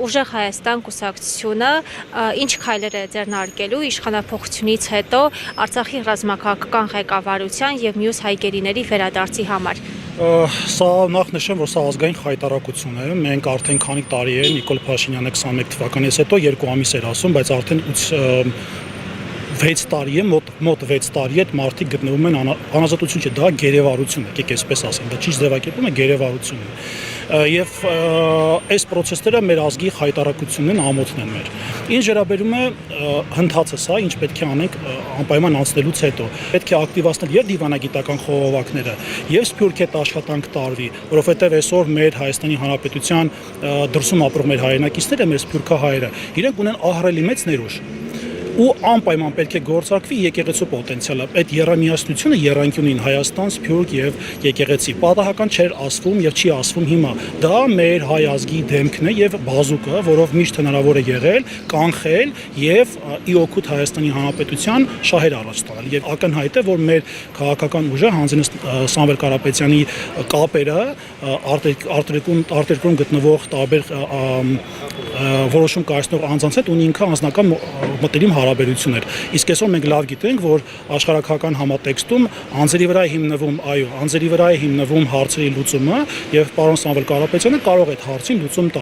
Ուժեղ Հայաստան կուսակցությունը ինչ քայլեր է ձեռնարկելու իշխանափոխությունից հետո Արցախի ռազմաքաղաքական ղեկավարության եւ մյուս հայկերիների վերադարձի համար։ Սա նախ նշեմ, որ սա ազգային խայտարակություն է։ Մենք արդեն քանի տարի է Նիկոլ Փաշինյանը 21 թվականից հետո 2 ամիս էր ասում, բայց արդեն 6 տարի է, մոտ 6 տարի այդ մարդիկ գտնվում են անազատություն չէ, դա գերեվարություն է, եկեք այսպես ասենք, դա ճիշտ ձևակերպում է գերեվարություն է։ Եվ այս process-ները մեր ազգի խայտարակությունն են, ամոթն են մեր։ Ինչ վերաբերում է հնդածը սա, ինչ պետք է անենք անպայման անցնելուց հետո։ Պետք է ակտիվացնել եւ դիվանագիտական խողովակները, եւ սփյուռքետ աշխատանք տարվի, որովհետեւ այսօր մեր Հայաստանի Հանրապետության դրսում ապրող մեր հայրենակիցները, մեր սփյուռքահայերը, իրենք ունեն ահռելի մեծ ներուժ։ Ու անպայման պետք է գործարկվի եկեղեցու պոտենցիալը։ Այդ եռամիասնությունը եռանկյունին Հայաստան, Սփյուռք եւ եկեղեցի պատահական չէր ասվում եւ չի ասվում հիմա։ Դա մեր հայ ազգի դեմքն է եւ բազուկը, որով միշտ հնարավոր է եղել կանխել եւ ի օգուտ Հայաստանի Հանրապետության շահեր առաջ տալ։ Եվ ակնհայտ է, որ մեր քաղաքական ուժը հանձնես Սամվել Կարապետյանի կապերը արտերկրում գտնվող տարբեր որոշում կայացնող անձանց հետ ունի ինքը անձնական մտերիմ հարաբերություններ։ Իսկ այսօր մենք լավ գիտենք, որ աշխարհակահական համատեքստում անձերի վրա է հիմնվում, անձերի վրա է հիմնվում հարցերի լուծումը եւ պարոն Սամվել Կարապետյանը կարող է այդ հարցին լուծում տալ։